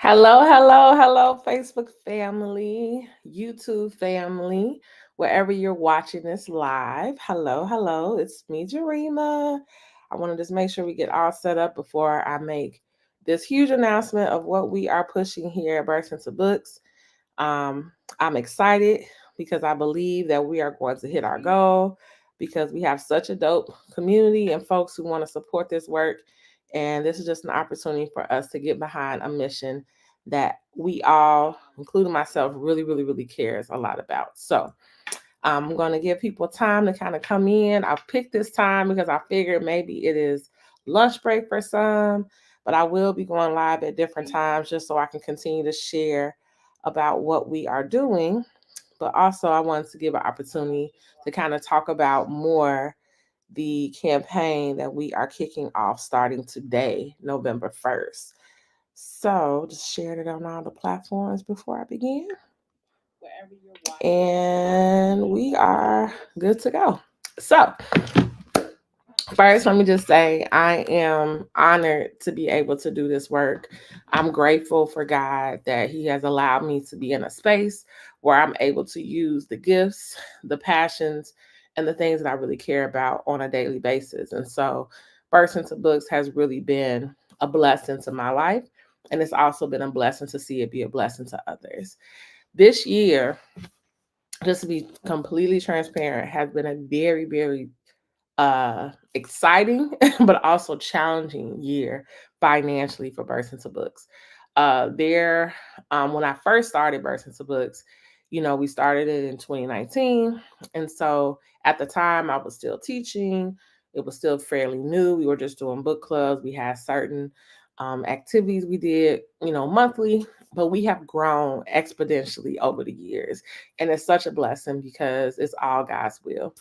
Hello, Facebook family, YouTube family, wherever you're watching this live. Hello, it's me, Jurema. I want to just make sure we get all set up before I make this huge announcement of what we are pushing here at Burst into Books. I'm excited because I believe that we are going to hit our goal because we have such a dope community and folks who want to support this work. And this is just an opportunity for us to get behind a mission that we all, including myself, really cares a lot about. So I'm going to give people time to kind of come in. I picked this time because I figured maybe it is lunch break for some, but I will be going live at different times just so I can continue to share about what we are doing. But also, I wanted to give an opportunity to kind of talk about more the campaign that we are kicking off starting today, November 1st. So, just shared it on all the platforms before I begin. And we are good to go. So, first, let me just say I am honored to be able to do this work. I'm grateful for God that He has allowed me to be in a space where I'm able to use the gifts, the passions, and the things that I really care about on a daily basis. And so, Burst into Books has really been a blessing to my life. And it's also been a blessing to see it be a blessing to others. This year, just to be completely transparent, has been a very exciting but also challenging year financially for Burst into Books. There, when I first started Burst into Books, we started it in 2019, and so at the time I was still teaching. It was still fairly new. We were just doing book clubs. We had certain activities we did, monthly, but we have grown exponentially over the years, and it's such a blessing because it's all God's will.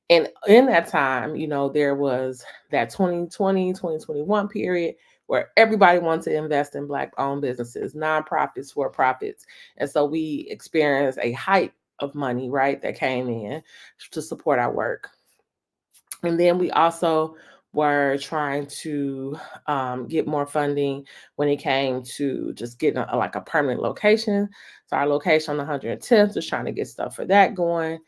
And in that time, there was that 2020, 2021 period where everybody wanted to invest in Black owned businesses, nonprofits, for profits. And so we experienced a hype of money, right, that came in to support our work. And then we also were trying to get more funding when it came to just getting like a permanent location. So our location on the 110th was trying to get stuff for that going.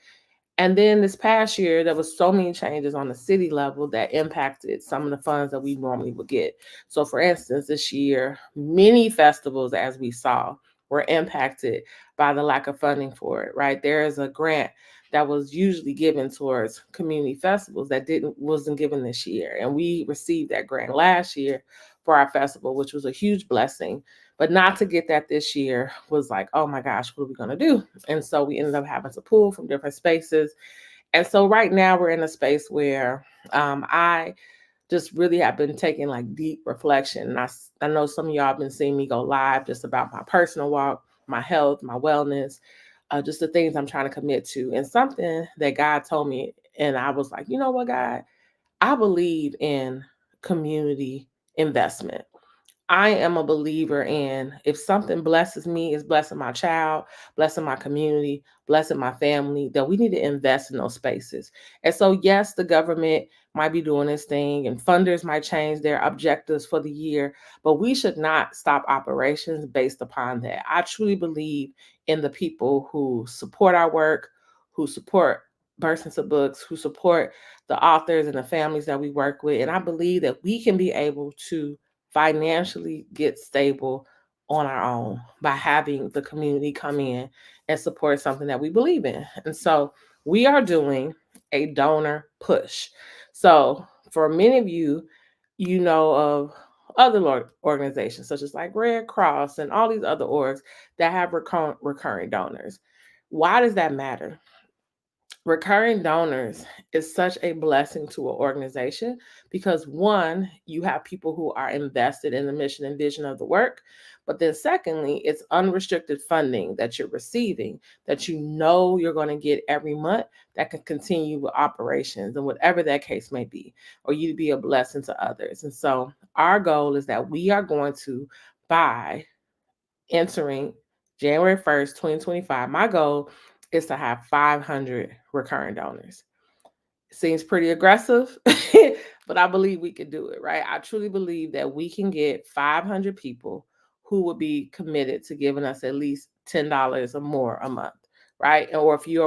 And then this past year, there was so many changes on the city level that impacted some of the funds that we normally would get. So, for instance, this year, many festivals, as we saw, were impacted by the lack of funding for it. Right, there is a grant that was usually given towards community festivals that wasn't given this year, and we received that grant last year for our festival, which was a huge blessing. But not to get that this year was like, oh my gosh, what are we going to do? And so we ended up having to pull from different spaces. And so right now we're in a space where I just really have been taking like deep reflection. And I know some of y'all have been seeing me go live just about my personal walk, my health, my wellness, just the things I'm trying to commit to. And something that God told me, and I was like, you know what, God, I believe in community investment. I am a believer in if something blesses me, is blessing my child, blessing my community, blessing my family, that we need to invest in those spaces. And so, yes, the government might be doing this thing and funders might change their objectives for the year, but we should not stop operations based upon that. I truly believe in the people who support our work, who support Burst into Books, who support the authors and the families that we work with. And I believe that we can be able to financially get stable on our own by having the community come in and support something that we believe in. And so we are doing a donor push. So for many of you, you know of other organizations such as like Red Cross and all these other orgs that have recurring donors. Why does that matter? Recurring donors is such a blessing to an organization because one, you have people who are invested in the mission and vision of the work. But then secondly, it's unrestricted funding that you're receiving that you know you're going to get every month that can continue with operations and whatever that case may be, or you to be a blessing to others. And so our goal is that we are going to buy entering January 1st, 2025, my goal is to have 500 recurring donors. Seems pretty aggressive, but I believe we can do it, right? I truly believe that we can get 500 people who would be committed to giving us at least $10 or more a month, right? Or if you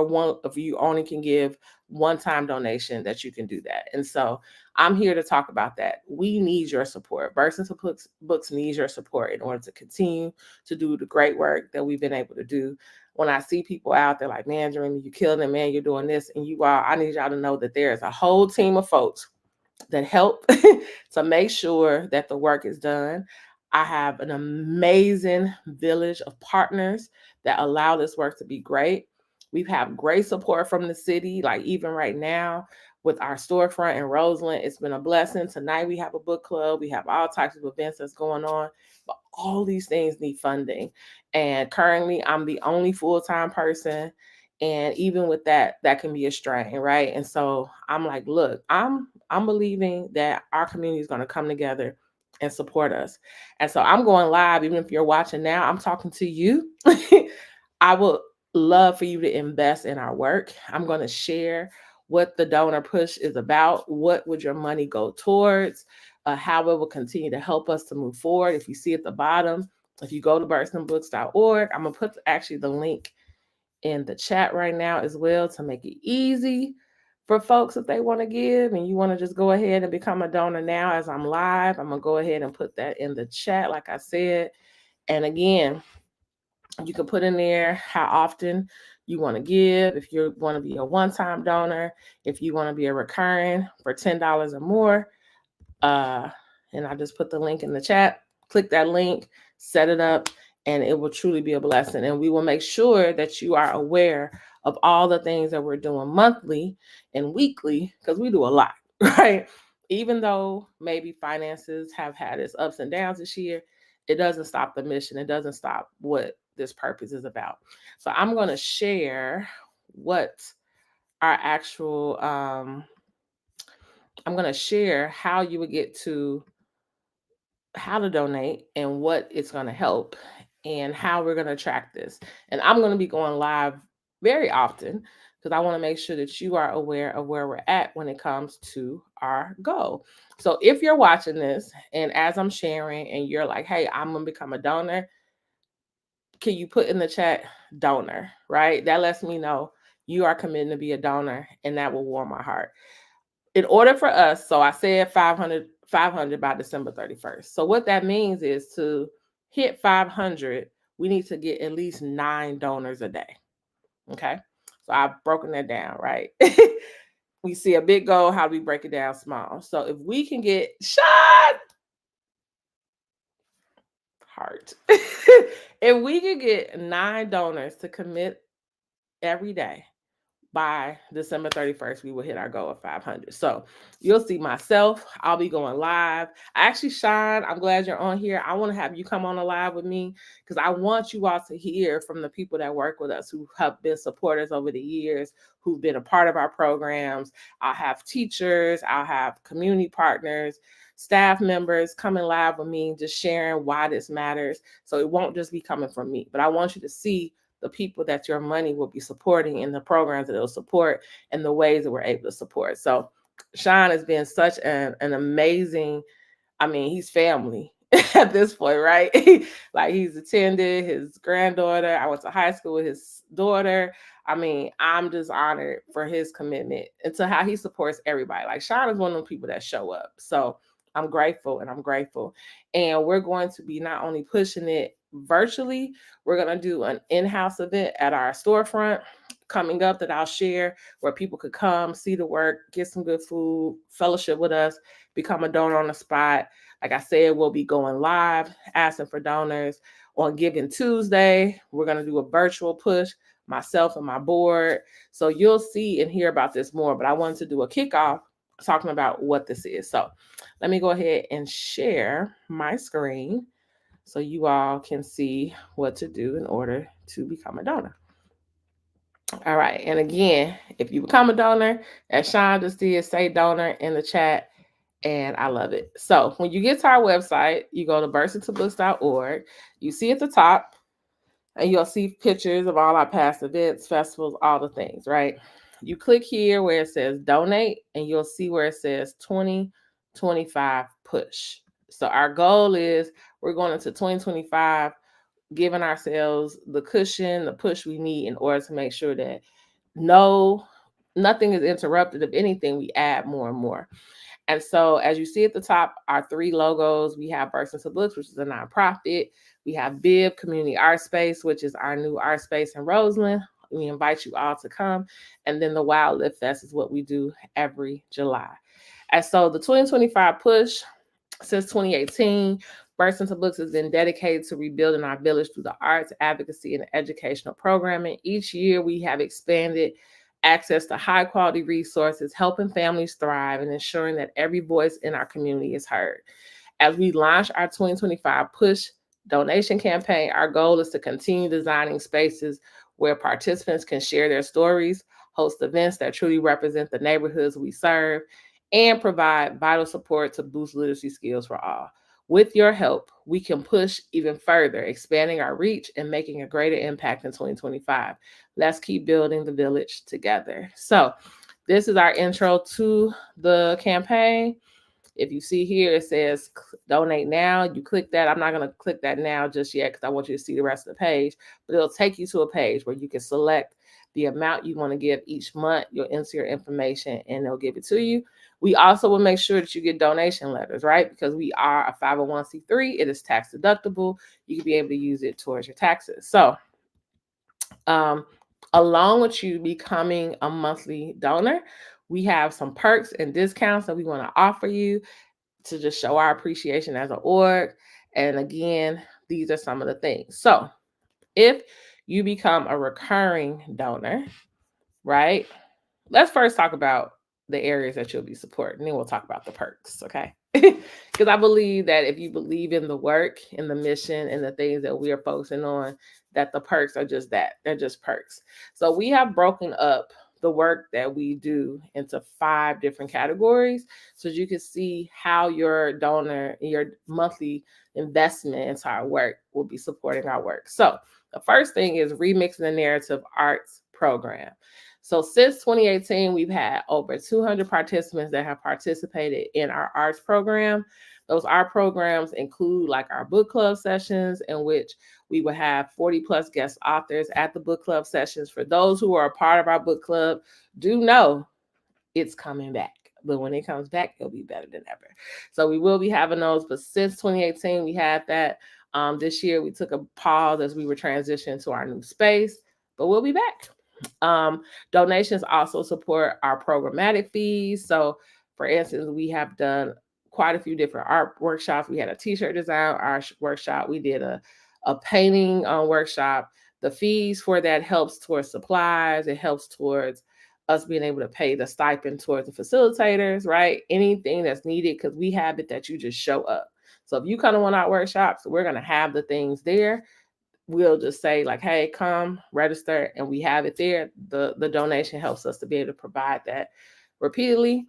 only can give one-time donation, that you can do that. And so I'm here to talk about that. We need your support. Bursting to Books needs your support in order to continue to do the great work that we've been able to do. When I see people out there like, man, Jurema, you killing it, man, you're doing this, and I need y'all to know that there is a whole team of folks that help to make sure that the work is done. I have an amazing village of partners that allow this work to be great. We've had great support from the city, like even right now with our storefront in Roseland. It's been a blessing. Tonight we have a book club. We have all types of events that's going on, but all these things need funding. And currently I'm the only full-time person. And even with that, that can be a strain, right? And so I'm like, look, I'm believing that our community is going to come together and support us. And so I'm going live. Even if you're watching now, I'm talking to you. I would love for you to invest in our work. I'm going to share what the donor push is about. What would your money go towards? How it will continue to help us to move forward. If you see at the bottom, if you go to burstingbooks.org, I'm going to put actually the link in the chat right now as well to make it easy for folks if they want to give and you want to just go ahead and become a donor now as I'm live. I'm going to go ahead and put that in the chat like I said. And again, you can put in there how often you want to give, if you want to be a one-time donor, if you want to be a recurring for $10 or more. And I just put the link in the chat. Click that link, set it up, and it will truly be a blessing. And we will make sure that you are aware of all the things that we're doing monthly and weekly, because we do a lot, right? Even though maybe finances have had its ups and downs this year, it doesn't stop the mission. It doesn't stop what this purpose is about. So I'm going to share what our actual, I'm going to share how you would get to how to donate and what it's going to help and how we're going to track this. And I'm going to be going live very often because I want to make sure that you are aware of where we're at when it comes to our goal. So if you're watching this and as I'm sharing and you're like, hey, I'm going to become a donor, can you put in the chat donor, right? That lets me know you are committed to be a donor and that will warm my heart. In order for us, so I said 500 by December 31st. So what that means is to hit 500, we need to get at least 9 donors a day. Okay. So I've broken that down, right? We see a big goal, how do we break it down small? So if we can get heart, if we could get 9 donors to commit every day, by December 31st, we will hit our goal of 500. So you'll see myself. I'll be going live. Actually, Sean, I'm glad you're on here. I want to have you come on a live with me because I want you all to hear from the people that work with us who have been supporters over the years, who've been a part of our programs. I'll have teachers. I'll have community partners, staff members coming live with me, just sharing why this matters. So it won't just be coming from me, but I want you to see the people that your money will be supporting in the programs that it'll support and the ways that we're able to support. So Sean has been such an amazing, I mean, he's family at this point, right? Like he's attended his granddaughter. I went to high school with his daughter. I mean, I'm just honored for his commitment and to how he supports everybody. Like Sean is one of the people that show up. So I'm grateful and I'm grateful. And we're going to be not only pushing it virtually, we're going to do an in-house event at our storefront coming up that I'll share where people could come, see the work, get some good food, fellowship with us, become a donor on the spot. Like I said, we'll be going live, asking for donors on Giving Tuesday. We're going to do a virtual push, myself and my board. So you'll see and hear about this more, but I wanted to do a kickoff talking about what this is. So let me go ahead and share my screen so you all can see what to do in order to become a donor. All right. And again, if you become a donor, as Sean just did, say donor in the chat. And I love it. So when you get to our website, you go to burstingtobooks.org. You see at the top, and you'll see pictures of all our past events, festivals, all the things, right? You click here where it says donate, and you'll see where it says 2025 push. So our goal is we're going into 2025 giving ourselves the cushion, the push we need in order to make sure that nothing is interrupted. If anything, we add more and more. And so, as you see at the top, our 3 logos, we have Burst Into Books, which is a nonprofit. We have BIB Community Art Space, which is our new art space in Roseland. We invite you all to come. And then the Wild Lift Fest is what we do every July. And so the 2025 push, since 2018, Burst Into Books has been dedicated to rebuilding our village through the arts, advocacy, and educational programming. Each year, we have expanded access to high quality resources, helping families thrive and ensuring that every voice in our community is heard. As we launch our 2025 Push donation campaign, our goal is to continue designing spaces where participants can share their stories, host events that truly represent the neighborhoods we serve, and provide vital support to boost literacy skills for all. With your help, we can push even further, expanding our reach and making a greater impact in 2025. Let's keep building the village together. So, this is our intro to the campaign. If you see here, it says donate now. You click that. I'm not going to click that now just yet because I want you to see the rest of the page, but it'll take you to a page where you can select the amount you want to give each month. You'll enter your information and they'll give it to you. We also will make sure that you get donation letters, right? Because we are a 501c3. It is tax deductible. You can be able to use it towards your taxes. So, along with you becoming a monthly donor, we have some perks and discounts that we want to offer you to just show our appreciation as an org. And again, these are some of the things. So if you become a recurring donor, right? Let's first talk about the areas that you'll be supporting, and then we'll talk about the perks, okay? Because I believe that if you believe in the work and the mission and the things that we are focusing on, that the perks are just that. They're just perks. So we have broken up the work that we do into 5 different categories so you can see how your donor, your monthly investment into our work will be supporting our work. So the first thing is Remixing the Narrative Arts Program. So since 2018, we've had over 200 participants that have participated in our arts program. Those art programs include like our book club sessions, in which we will have 40 plus guest authors at the book club sessions. For those who are a part of our book club, do know it's coming back. But when it comes back, it'll be better than ever. So we will be having those. But since 2018, we had that. This year, we took a pause as we were transitioning to our new space, but we'll be back. Donations also support our programmatic fees. So, for instance, we have done quite a few different art workshops. We had a t-shirt design art workshop. We did a painting workshop. The fees for that helps towards supplies. It helps towards us being able to pay the stipend towards the facilitators, right? Anything that's needed, because we have it that you just show up. So if you come to one of our workshops, we're going to have the things there. We'll just say like, hey, come register, and we have it there. The donation helps us to be able to provide that repeatedly.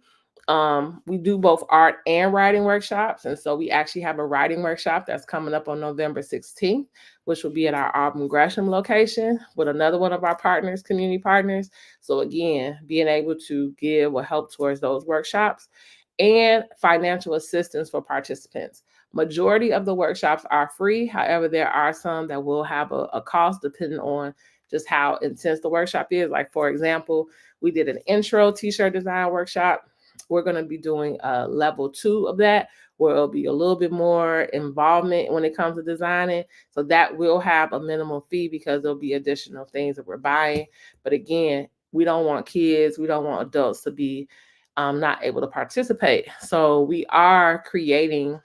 We do both art and writing workshops. And so we actually have a writing workshop that's coming up on November 16th, which will be at our Auburn Gresham location with another one of our partners, community partners. So again, being able to give will help towards those workshops, and financial assistance for participants. Majority of the workshops are free. However, there are some that will have a cost depending on just how intense the workshop is. Like, for example, we did an intro t-shirt design workshop. We're going to be doing a level 2 of that, where it'll be a little bit more involvement when it comes to designing. So that will have a minimum fee because there'll be additional things that we're buying. But again, we don't want kids, we don't want adults to be not able to participate. So we are creating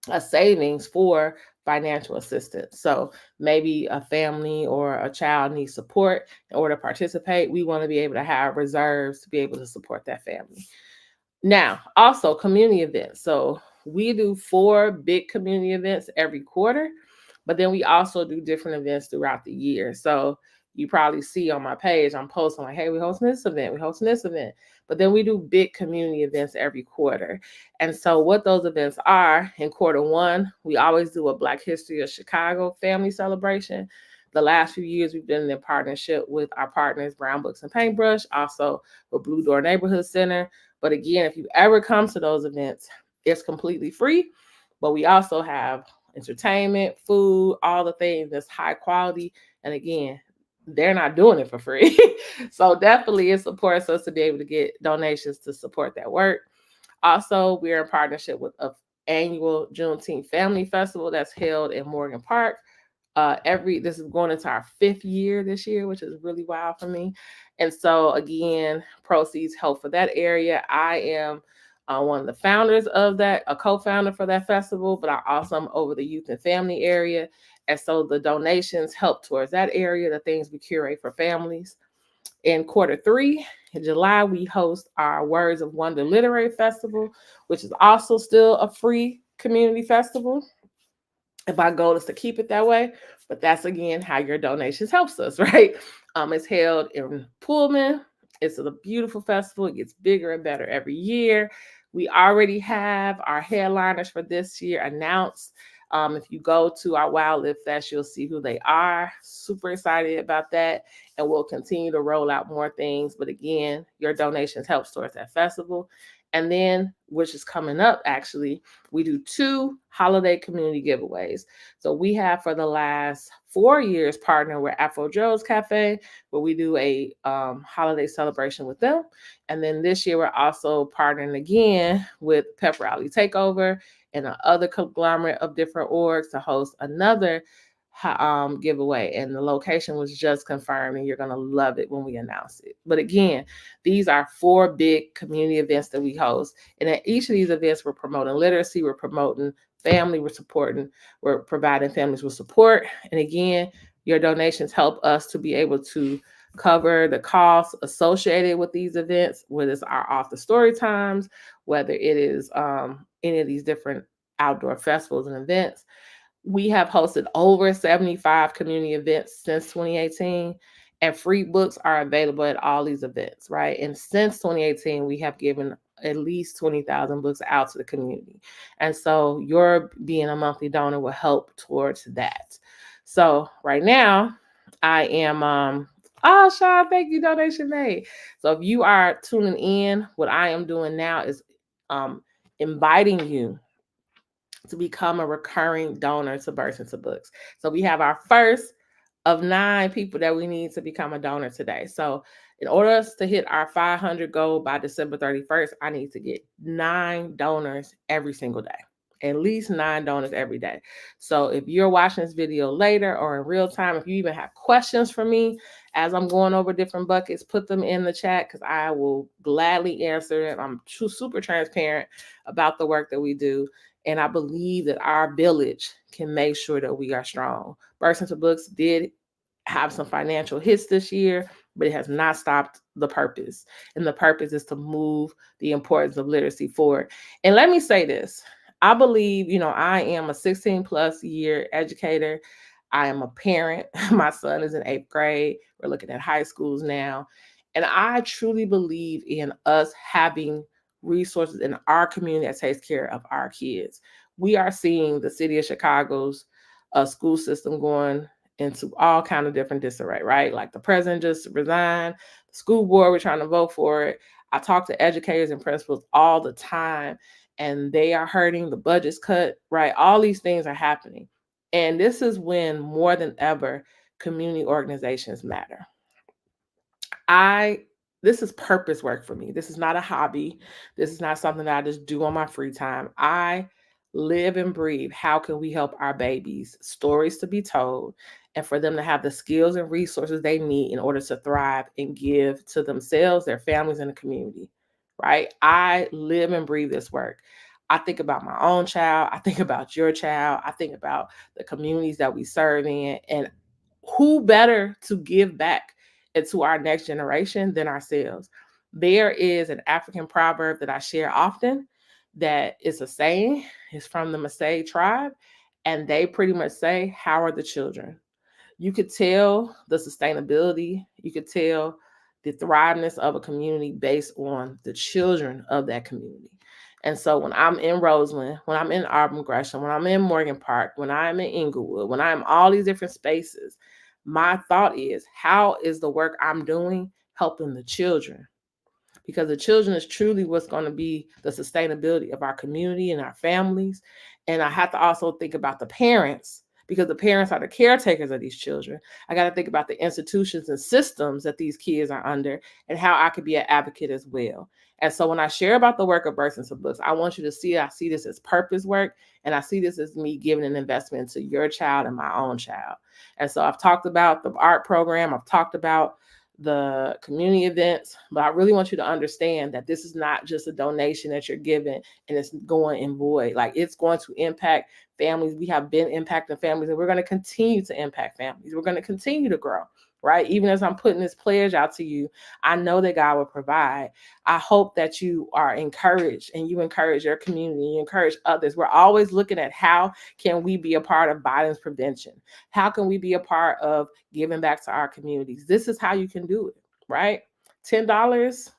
a savings for financial assistance. So maybe a family or a child needs support in order to participate. We want to be able to have reserves to be able to support that family. Now, also community events. So we do 4 big community events every quarter, but then we also do different events throughout the year. So you probably see on my page, I'm posting like, hey, we're hosting this event, we're hosting this event. But then we do big community events every quarter. And so what those events are, in quarter 1, we always do a Black History of Chicago family celebration. The last few years, we've been in partnership with our partners, Brown Books and Paintbrush, also with Blue Door Neighborhood Center. But again, if you ever come to those events, it's completely free. But we also have entertainment, food, all the things that's high quality. And again, they're not doing it for free. So definitely it supports us to be able to get donations to support that work. Also, we're in partnership with a annual Juneteenth Family Festival that's held in Morgan Park. This is going into our 5th year this year, which is really wild for me. And so again, proceeds help for that area. I am one of the founders of that, a co-founder for that festival, but I also am over the youth and family area. And so the donations help towards that area, the things we curate for families. In Q3, in July, we host our Words of Wonder Literary Festival, which is also still a free community festival. If our goal is to keep it that way, but that's again how your donations helps us, right? It's held in Pullman. It's a beautiful festival. It gets bigger and better every year. We already have our headliners for this year announced. If you go to our Wild Live Fest, you'll see who they are. Super excited about that. And we'll continue to roll out more things. But again, your donations help towards that festival. And then, which is coming up actually, we do 2 holiday community giveaways. So we have for the last 4 years partnered with Afro Joe's Cafe, where we do a holiday celebration with them. And then this year we're also partnering again with Pep Rally Takeover and another conglomerate of different orgs to host another giveaway. And the location was just confirmed, and you're going to love it when we announce it. But again, these are 4 big community events that we host. And at each of these events, we're promoting literacy, we're promoting family, we're providing families with support. And again, your donations help us to be able to cover the costs associated with these events, whether it's our author story times, whether it is any of these different outdoor festivals and events. We have hosted over 75 community events since 2018, and free books are available at all these events, right? And since 2018, we have given at least 20,000 books out to the community. And so your being a monthly donor will help towards that. So right now, I am Sean, thank you, donation made. So if you are tuning in, what I am doing now is inviting you to become a recurring donor to Birth into Books. So we have our first of 9 people that we need to become a donor today. So in order to hit our 500 goal by December 31st, I need to get 9 donors every single day. At least 9 donors every day. So if you're watching this video later or in real time, if you even have questions for me as I'm going over different buckets, put them in the chat because I will gladly answer them. I'm super transparent about the work that we do. And I believe that our village can make sure that we are strong. Birth into Books did have some financial hits this year, but it has not stopped the purpose. And the purpose is to move the importance of literacy forward. And let me say this. I believe, I am a 16 plus year educator. I am a parent. My son is in 8th grade. We're looking at high schools now. And I truly believe in us having resources in our community that takes care of our kids. We are seeing the city of Chicago's school system going into all kind of different disarray, right? Like the president just resigned, the school board, we're trying to vote for it. I talk to educators and principals all the time, and they are hurting, the budget's cut, right? All these things are happening. And this is when more than ever, community organizations matter. This is purpose work for me. This is not a hobby. This is not something that I just do on my free time. I live and breathe. How can we help our babies? Stories to be told, and for them to have the skills and resources they need in order to thrive and give to themselves, their families, and the community, right? I live and breathe this work. I think about my own child. I think about your child. I think about the communities that we serve in, and who better to give back to our next generation than ourselves. There is an African proverb that I share often that is a saying. It's from the Maasai tribe, and they pretty much say, how are the children? You could tell the sustainability, you could tell the thriveness of a community based on the children of that community. And so when I'm in Roseland, when I'm in Auburn Gresham, when I'm in Morgan Park, when I'm in Inglewood, when I'm all these different spaces, my thought is, how is the work I'm doing helping the children? Because the children is truly what's going to be the sustainability of our community and our families. And I have to also think about the parents, because the parents are the caretakers of these children. I got to think about the institutions and systems that these kids are under, and how I could be an advocate as well. And so when I share about the work of Births Into Books, I want you to see, I see this as purpose work, and I see this as me giving an investment into your child and my own child. And so I've talked about the art program, I've talked about the community events, but I really want you to understand that this is not just a donation that you're giving and it's going in void. Like, it's going to impact families. We have been impacting families, and we're going to continue to impact families. We're going to continue to grow, right? Even as I'm putting this pledge out to you, I know that God will provide. I hope that you are encouraged, and you encourage your community, you encourage others. We're always looking at how can we be a part of violence prevention? How can we be a part of giving back to our communities? This is how you can do it, right? $10.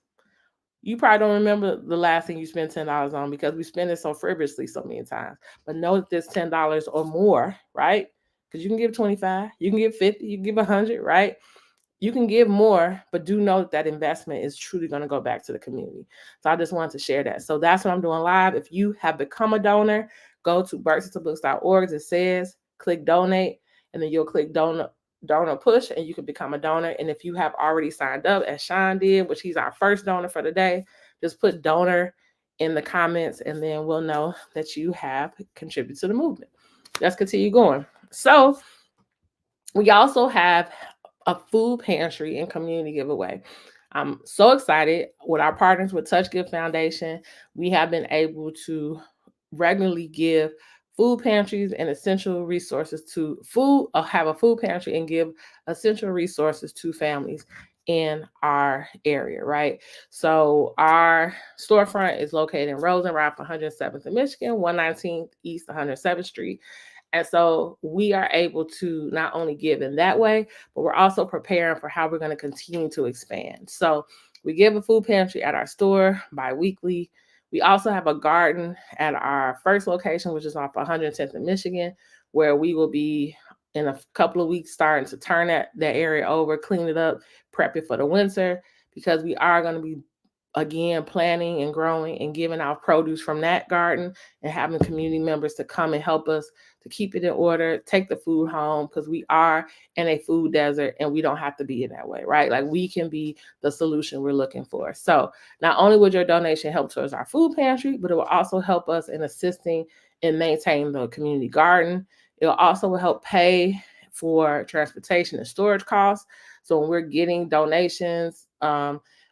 You probably don't remember the last thing you spent $10 on, because we spend it so frivolously so many times. But know that this $10 or more, right? Because you can give 25, you can give 50, you can give 100, right? You can give more, but do know that investment is truly going to go back to the community. So I just wanted to share that. So that's what I'm doing live. If you have become a donor, go to birthsintobooks.org, as it says, click donate, and then you'll click donor push, and you can become a donor. And if you have already signed up, as Sean did, which he's our first donor for the day, just put donor in the comments, and then we'll know that you have contributed to the movement. Let's continue going. So we also have a food pantry and community giveaway. I'm so excited. With our partners with Touch Gift Foundation, we have been able to regularly give food pantries and essential resources to have a food pantry and give essential resources to families in our area, right? So our storefront is located in Rosen, right off 107th in Michigan, 119th East 107th Street. And so we are able to not only give in that way, but we're also preparing for how we're going to continue to expand. So we give a food pantry at our store bi-weekly. We also have a garden at our first location, which is off 110th in Michigan, where we will be in a couple of weeks starting to turn that area over, clean it up, prep it for the winter, because we are going to be again planting and growing and giving out produce from that garden, and having community members to come and help us to keep it in order, take the food home, because we are in a food desert and we don't have to be in that way, right? Like, we can be the solution we're looking for. So not only would your donation help towards our food pantry, but it will also help us in assisting in maintaining the community garden. It will also help pay for transportation and storage costs. So when we're getting donations,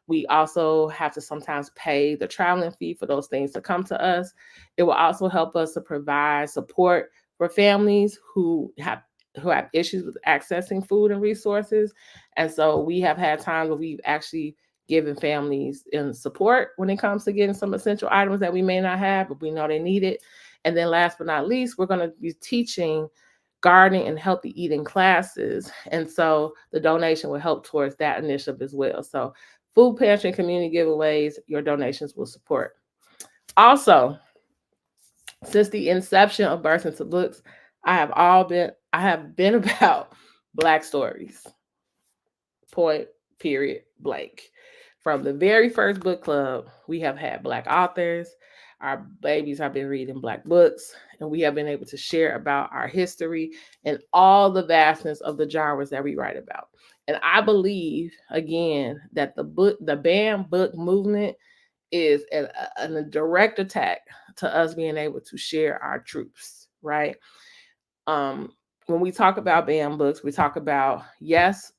we also have to sometimes pay the traveling fee for those things to come to us. It will also help us to provide support for families who have issues with accessing food and resources. And so we have had times where we've actually given families in support when it comes to getting some essential items that we may not have, but we know they need it. And then last but not least, we're going to be teaching gardening and healthy eating classes. And so the donation will help towards that initiative as well. So food pantry and community giveaways, your donations will support. Also, since the inception of Births Into Books, I have been about Black stories. Point, period, blank. From the very first book club, we have had Black authors. Our babies have been reading Black books, and we have been able to share about our history and all the vastness of the genres that we write about. And I believe, again, that the BAM book movement is a direct attack to us being able to share our truths, right? When we talk about BAM books, we talk about, yes,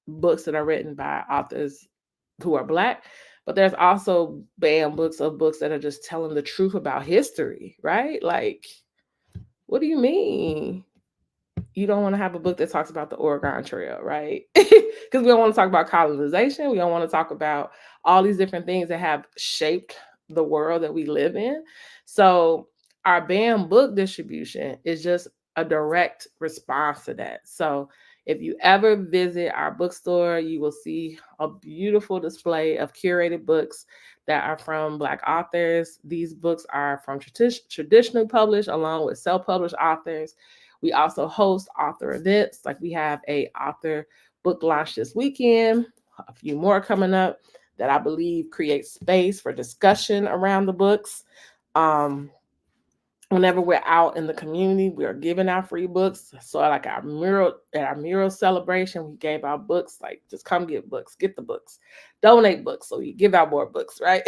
books that are written by authors who are Black, but there's also BAM books that are just telling the truth about history, right? Like, what do you mean you don't want to have a book that talks about the Oregon Trail, right? Because we don't want to talk about colonization. We don't want to talk about all these different things that have shaped the world that we live in. So our BAM book distribution is just a direct response to that. So if you ever visit our bookstore, you will see a beautiful display of curated books that are from Black authors. These books are from traditionally published along with self-published authors. We also host author events, like we have a author book launch this weekend, a few more coming up that I believe create space for discussion around the books. Whenever we're out in the community, we are giving out free books. So like our mural celebration, we gave out books. Like, just come get books, get the books, donate books, so we give out more books, right?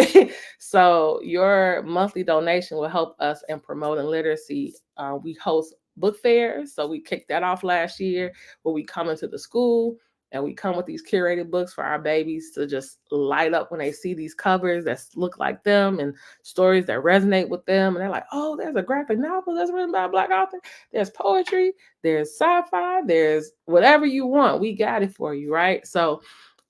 So your monthly donation will help us in promoting literacy. We host book fairs, so we kicked that off last year, where we come into the school and we come with these curated books for our babies to just light up when they see these covers that look like them, and stories that resonate with them. And they're like, oh, there's a graphic novel that's written by a Black author. There's poetry, there's sci-fi, there's whatever you want. We got it for you, right? So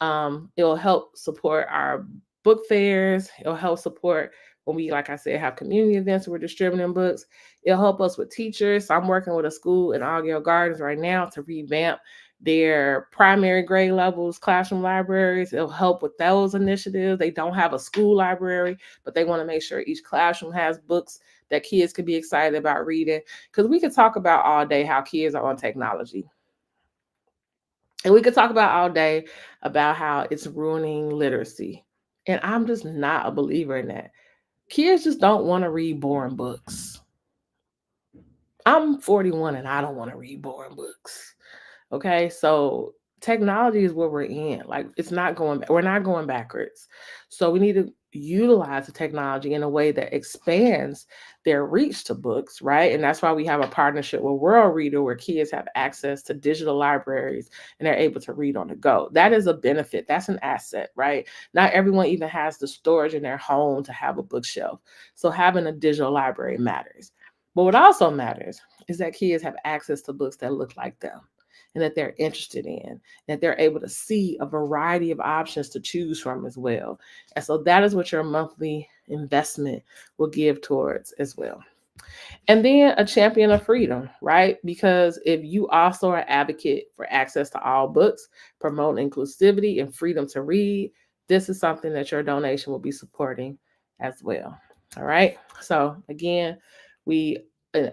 it'll help support our book fairs. It'll help support when we, like I said, have community events where we're distributing books. It'll help us with teachers. So I'm working with a school in Augier Gardens right now to revamp their primary grade levels classroom libraries. It'll help with those initiatives. They don't have a school library, but they want to make sure each classroom has books that kids can be excited about reading. Because we could talk about all day how kids are on technology. And we could talk about all day about how it's ruining literacy. And I'm just not a believer in that. Kids just don't want to read boring books. I'm 41 and I don't want to read boring books. Okay, so technology is where we're in. Like, it's not going, we're not going backwards. So we need to utilize the technology in a way that expands their reach to books, right? And that's why we have a partnership with World Reader, where kids have access to digital libraries and they're able to read on the go. That is a benefit. That's an asset, right? Not everyone even has the storage in their home to have a bookshelf. So having a digital library matters. But what also matters is that kids have access to books that look like them and that they're interested in, that they're able to see a variety of options to choose from as well. And so that is what your monthly investment will give towards as well. And then a champion of freedom, right? Because if you also are an advocate for access to all books, promote inclusivity and freedom to read, this is something that your donation will be supporting as well. All right. So again, we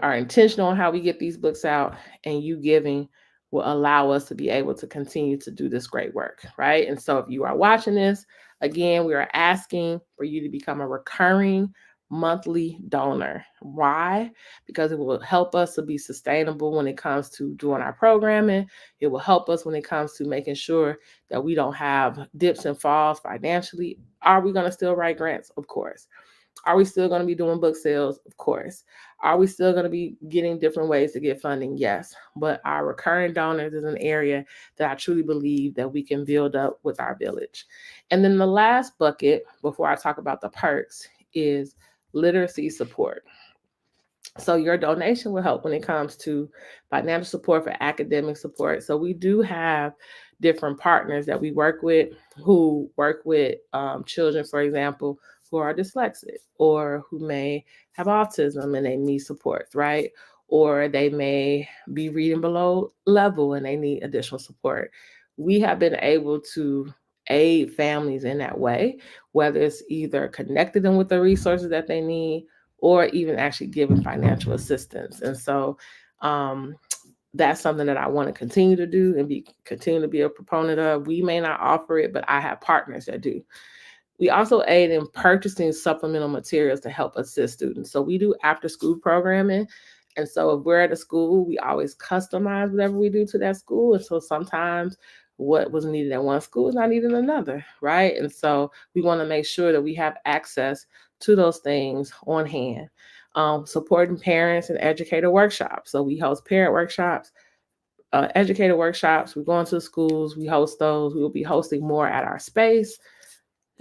are intentional on how we get these books out, and you giving will allow us to be able to continue to do this great work, right? And so if you are watching this, again, we are asking for you to become a recurring monthly donor. Why? Because it will help us to be sustainable when it comes to doing our programming. It will help us when it comes to making sure that we don't have dips and falls financially. Are we going to still write grants? Of course. Are we still going to be doing book sales? Of course. Are we still going to be getting different ways to get funding? Yes. But our recurring donors is an area that I truly believe that we can build up with our village. And then the last bucket, before I talk about the perks, is literacy support. So your donation will help when it comes to financial support for academic support. So we do have different partners that we work with who work with children, for example, who are dyslexic or who may have autism and they need support, right? Or they may be reading below level and they need additional support. We have been able to aid families in that way, whether it's either connecting them with the resources that they need or even actually giving financial assistance. And so that's something that I want to continue to do and continue to be a proponent of. We may not offer it, but I have partners that do. We also aid in purchasing supplemental materials to help assist students. So we do after school programming. And so if we're at a school, we always customize whatever we do to that school. And so sometimes what was needed at one school is not needed in another, right? And so we want to make sure that we have access to those things on hand. Supporting parents and educator workshops. So we host parent workshops, educator workshops. We go into schools, we host those. We will be hosting more at our space.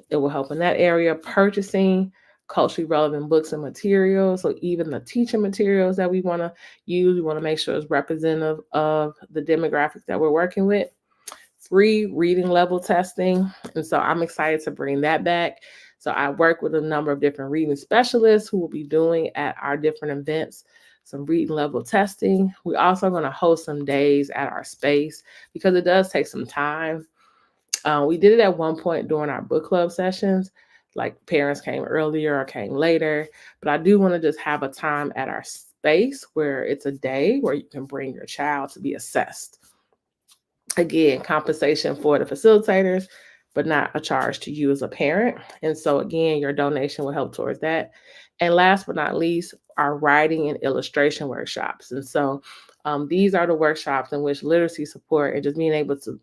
It will help in that area. Purchasing culturally relevant books and materials. So even the teaching materials that we want to use, we want to make sure it's representative of the demographics that we're working with. Free reading level testing. And so I'm excited to bring that back. So I work with a number of different reading specialists who will be doing at our different events some reading level testing. We're also going to host some days at our space because it does take some time. We did it at one point during our book club sessions, like parents came earlier or came later, but I do want to just have a time at our space where it's a day where you can bring your child to be assessed. Again, compensation for the facilitators, but not a charge to you as a parent. And so again, your donation will help towards that. And last but not least, our writing and illustration workshops. And so these are the workshops in which literacy support and just being able to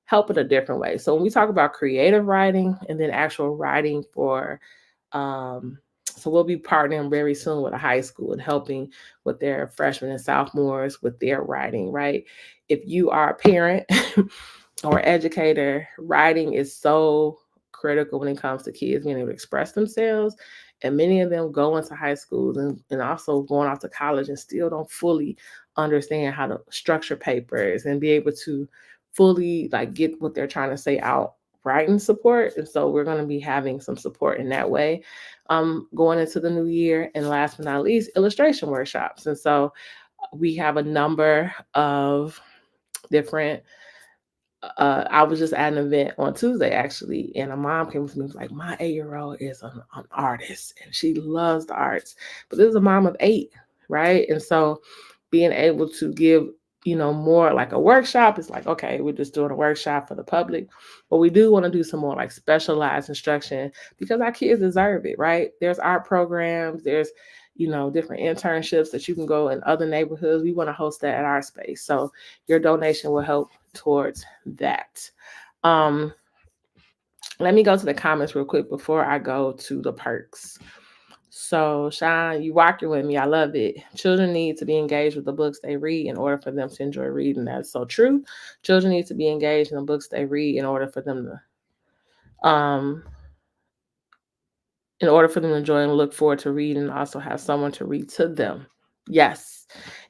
help in a different way. So when we talk about creative writing and then actual writing for, so we'll be partnering very soon with a high school and helping with their freshmen and sophomores with their writing, right? If you are a parent or educator, writing is so critical when it comes to kids being able to express themselves. And many of them go into high schools and also going off to college and still don't fully understand how to structure papers and be able to fully like get what they're trying to say out writing support. And so we're going to be having some support in that way going into the new year. And last but not least, illustration workshops. And so we have a number of different I was just at an event on Tuesday actually, and a mom came with me and was like, "My 8-year-old is an artist and she loves the arts." But this is a mom of 8, right? And so being able to give, more like a workshop is like, okay, we're just doing a workshop for the public, but we do want to do some more like specialized instruction because our kids deserve it, right? There's art programs, there's different internships that you can go in other neighborhoods. We want to host that at our space. So your donation will help towards that. Um, Let me go to the comments real quick before I go to the perks. So, Sean, you rocking with me. I love it. Children need to be engaged with the books they read in order for them to enjoy reading. That's so true. Children need to be engaged in the books they read um in order for them to enjoy and look forward to reading and also have someone to read to them. Yes.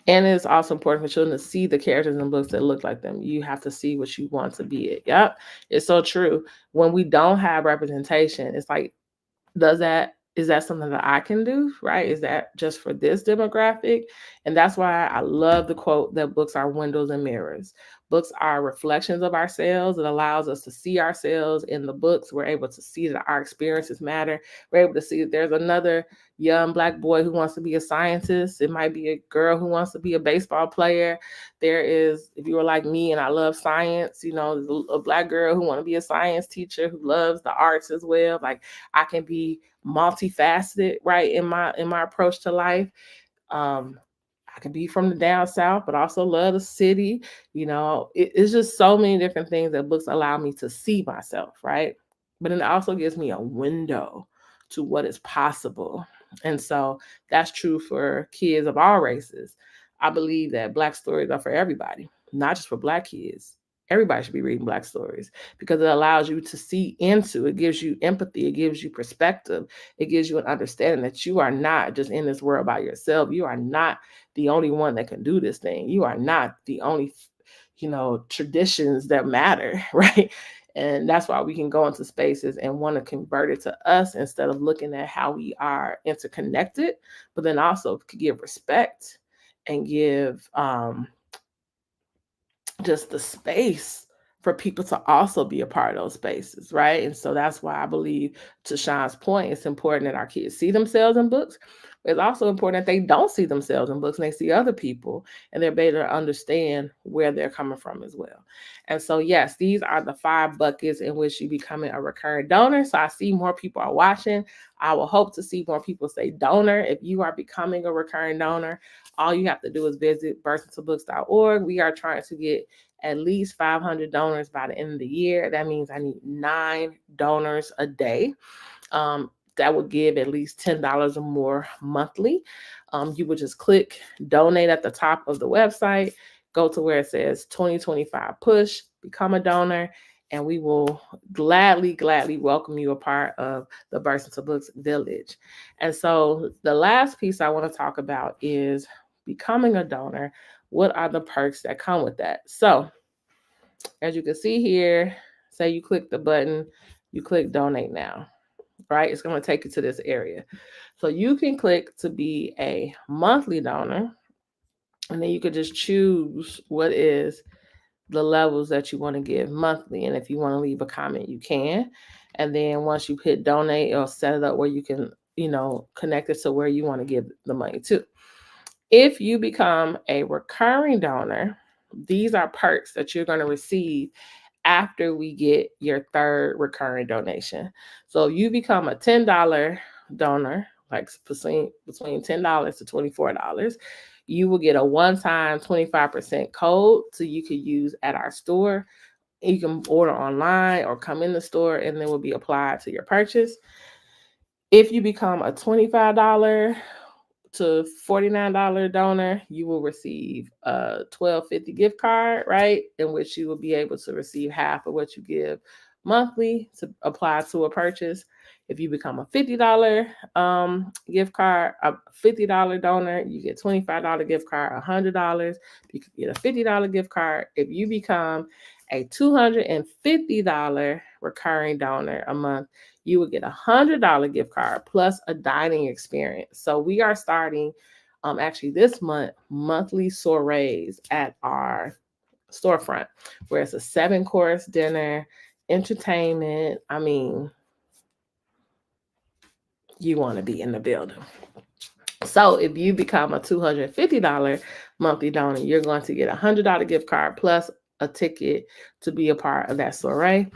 And it's also important for children to see the characters in books that look like them. You have to see what you want to be it. Yep. It's so true. When we don't have representation, it's like, is that something that I can do? Right? Is that just for this demographic? And that's why I love the quote that books are windows and mirrors. Books are reflections of ourselves. It allows us to see ourselves in the books. We're able to see that our experiences matter. We're able to see that there's another young Black boy who wants to be a scientist. It might be a girl who wants to be a baseball player. There is, if you were like me and I love science, there's a Black girl who want to be a science teacher who loves the arts as well. Like I can be multifaceted, right, in my approach to life. I can be from the down south, but also love the city. It's just so many different things that books allow me to see myself, right? But it also gives me a window to what is possible. And so that's true for kids of all races. I believe that Black stories are for everybody, not just for Black kids. Everybody should be reading Black stories because it allows you to see into it, gives you empathy, it gives you perspective, it gives you an understanding that you are not just in this world by yourself. You are not the only one that can do this thing. You are not the only, traditions that matter, right? And that's why we can go into spaces and want to convert it to us instead of looking at how we are interconnected, but then also give respect and give just the space for people to also be a part of those spaces, right? And so that's why I believe, to Sean's point, it's important that our kids see themselves in books. But it's also important that they don't see themselves in books and they see other people and they're able to understand where they're coming from as well. And so, yes, these are the 5 buckets in which you becoming a recurring donor. So I see more people are watching. I will hope to see more people say donor. If you are becoming a recurring donor, all you have to do is visit birthintobooks.org. We are trying to get at least 500 donors by the end of the year. That means I need 9 donors a day. That would give at least $10 or more monthly. You would just click donate at the top of the website, go to where it says 2025 push, become a donor, and we will gladly welcome you a part of the Burst into Books village. And so the last piece I want to talk about is becoming a donor. What are the perks that come with that? So as you can see here, say you click the button, you click donate now, right? It's going to take you to this area. So you can click to be a monthly donor, and then you could just choose what is the levels that you want to give monthly. And if you want to leave a comment, you can. And then once you hit donate, it'll set it up where you can, connect it to where you want to give the money to. If you become a recurring donor, these are perks that you're going to receive after we get your 3rd recurring donation. So you become a $10 donor, like between $10 to $24. You will get a one-time 25% code so you can use at our store. You can order online or come in the store, and then will be applied to your purchase. If you become a $25 to $49 donor, you will receive a $12.50 gift card, right? In which you will be able to receive half of what you give monthly to apply to a purchase. If you become a $50 gift card, a $50 donor, you get $25 gift card, $100. You can get a $50 gift card. If you become a $250 recurring donor a month, you will get a $100 gift card plus a dining experience. So we are starting actually this month monthly soirees at our storefront, where it's a 7-course dinner, entertainment. I mean, you want to be in the building. So if you become a $250 monthly donor, you're going to get a $100 gift card plus a ticket to be a part of that soiree.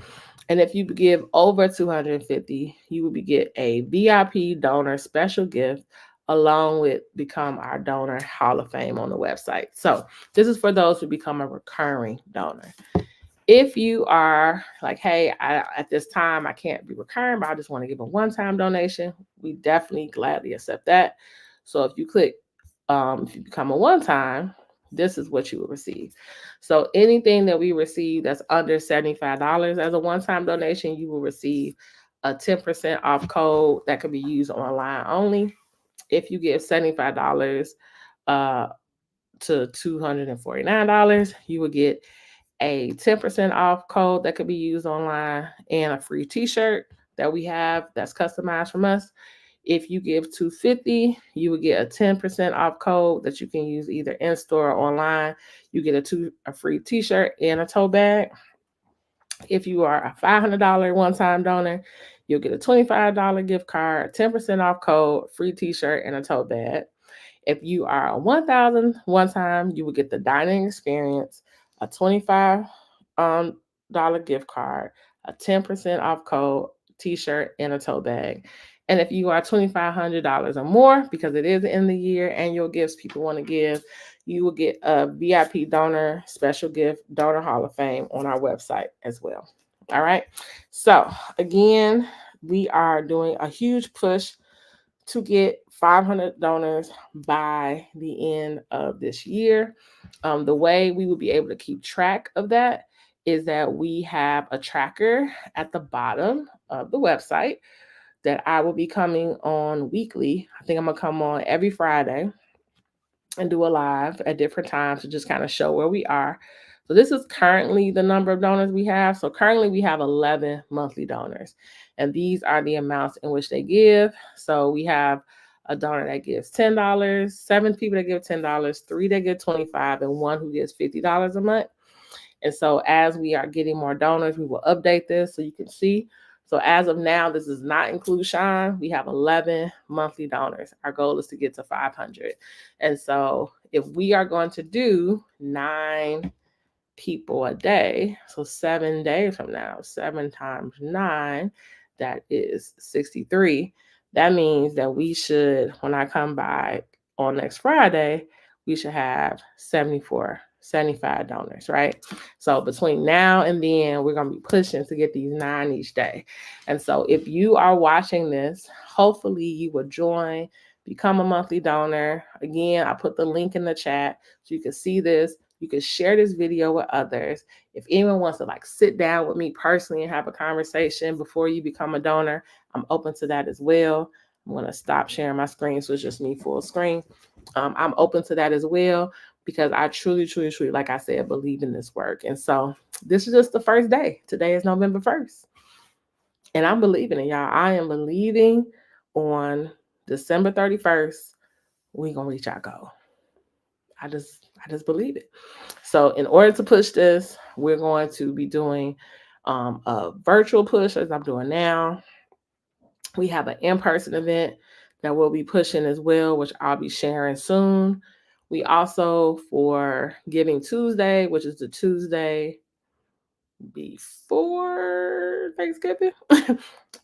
And if you give over $250, you will get a VIP donor special gift along with become our donor Hall of Fame on the website. So this is for those who become a recurring donor. If you are like, hey, at this time, I can't be recurring, but I just want to give a one-time donation, we definitely gladly accept that. So if you click, if you become a one-time, this is what you will receive. So anything that we receive that's under $75 as a one-time donation, you will receive a 10% off code that can be used online only. If you give $75 to $249, you will get a 10% off code that could be used online and a free t-shirt that we have that's customized from us. If you give $250, you will get a 10% off code that you can use either in store or online. You get a free t-shirt and a tote bag. If you are a $500 one-time donor, you'll get a $25 gift card, 10% off code, free t-shirt, and a tote bag. If you are a $1,000 one-time, you will get the dining experience, a $25 gift card, a 10% off code, t-shirt, and a tote bag. And if you are $2,500 or more, because it is the end of the year, annual gifts people want to give, you will get a VIP donor special gift, Donor Hall of Fame on our website as well. All right. So again, we are doing a huge push to get 500 donors by the end of this year. The way we will be able to keep track of that is that we have a tracker at the bottom of the website that I will be coming on weekly. I think I'm going to come on every Friday and do a live at different times to just kind of show where we are. So this is currently the number of donors we have. So currently we have 11 monthly donors, and these are the amounts in which they give. So we have a donor that gives $10, 7 people that give $10, 3 that give $25, and 1 who gives $50 a month. And so as we are getting more donors, we will update this so you can see. So as of now, this does not include Sean. We have 11 monthly donors. Our goal is to get to 500. And so if we are going to do 9 people a day, so 7 days from now, 7 times 9, that is 63. That means that we should, when I come by on next Friday, we should have 75 donors, right? So between now and then, we're going to be pushing to get these 9 each day. And so if you are watching this, hopefully you will join, become a monthly donor. Again, I put the link in the chat so you can see this. You can share this video with others. If anyone wants to sit down with me personally and have a conversation before you become a donor, I'm open to that as well. I'm going to stop sharing my screen so it's just me full screen. I'm open to that as well because I truly, like I said, believe in this work. And so this is just the first day. Today is November 1st. And I'm believing it, y'all. I am believing on December 31st, we're going to reach our goal. I just believe it. So in order to push this, we're going to be doing a virtual push as I'm doing now. We have an in-person event that we'll be pushing as well, which I'll be sharing soon. We also, for Giving Tuesday, which is the Tuesday before Thanksgiving,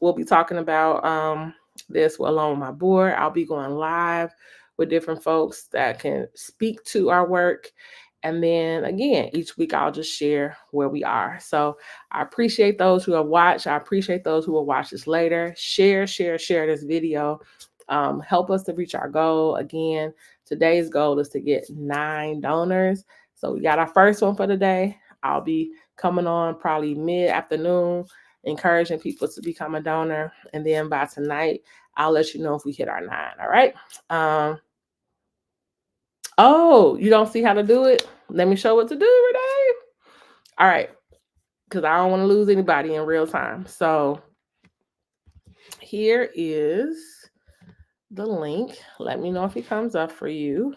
we'll be talking about this along with my board. I'll be going live with different folks that can speak to our work. And then again, each week I'll just share where we are. So I appreciate those who have watched. I appreciate those who will watch this later. Share this video. Help us to reach our goal. Again, today's goal is to get 9 donors. So we got our first one for the day. I'll be coming on probably mid-afternoon, encouraging people to become a donor. And then by tonight, I'll let you know if we hit our 9. All right. Oh, you don't see how to do it? Let me show what to do, Renee. All right. Because I don't want to lose anybody in real time. So here is the link. Let me know if it comes up for you.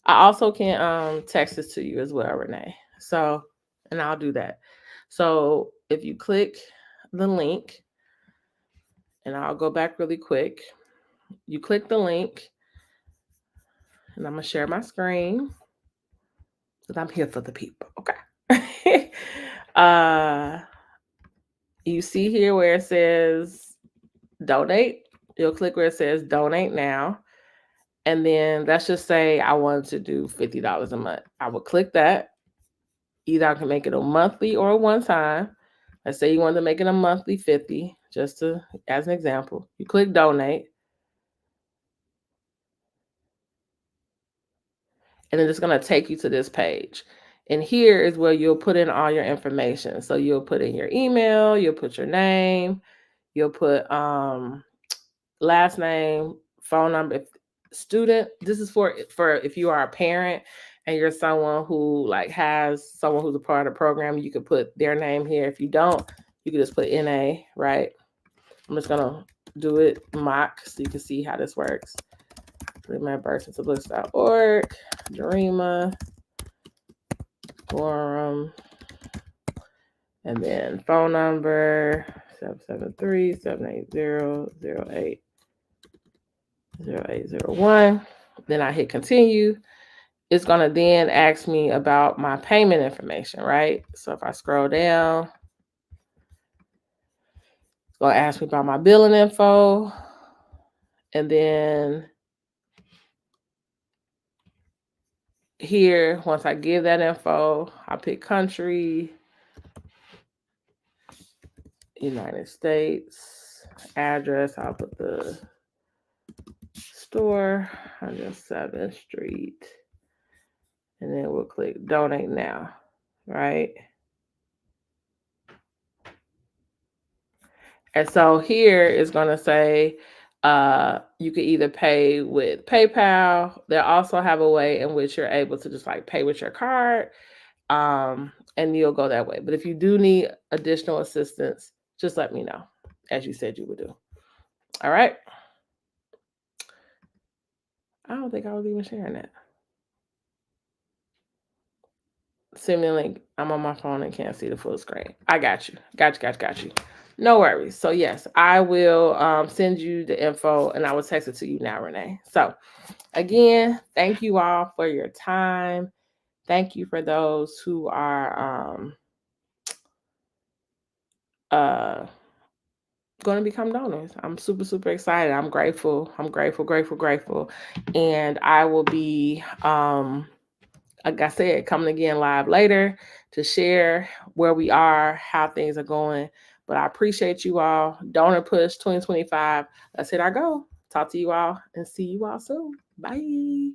I also can text this to you as well, Renee. So, and I'll do that. So if you click the link, and I'll go back really quick. You click the link, and I'm going to share my screen because I'm here for the people. Okay. You see here where it says donate. You'll click where it says donate now. And then let's just say I wanted to do $50 a month. I would click that. Either I can make it a monthly or a one time. Let's say you want to make it a monthly 50, just to as an example. You click donate. And then it's going to take you to this page. And here is where you'll put in all your information. So you'll put in your email, you'll put your name, you'll put last name, phone number. If student, this is for if you are a parent and you're someone who like has someone who's a part of the program, you could put their name here. If you don't, you can just put NA, right? I'm just gonna do it mock so you can see how this works. RememberBirthsIntoBooks.org, Jurema Gorham, and then phone number 773-780-0801. Then I hit continue. It's going to then ask me about my payment information, right? So if I scroll down, it's going to ask me about my billing info. And then here, once I give that info, I pick country, United States, address, I'll put the store, 107th Street, and then we'll click donate now, right? And so here is going to say you can either pay with PayPal. They also have a way in which you're able to just like pay with your card, and you'll go that way. But if you do need additional assistance, just let me know, as you said you would do. All right. I don't think I was even sharing that. Send me a link. I'm on my phone and can't see the full screen. I got you. Got you. No worries. So yes, I will send you the info and I will text it to you now, Renee. So again, thank you all for your time. Thank you for those who are going to become donors. I'm super excited. I'm grateful. Grateful. And I will be like I said, coming again live later to share where we are, how things are going. But I appreciate you all. Donor Push 2025. Let's hit our goal. Talk to you all and see you all soon. Bye.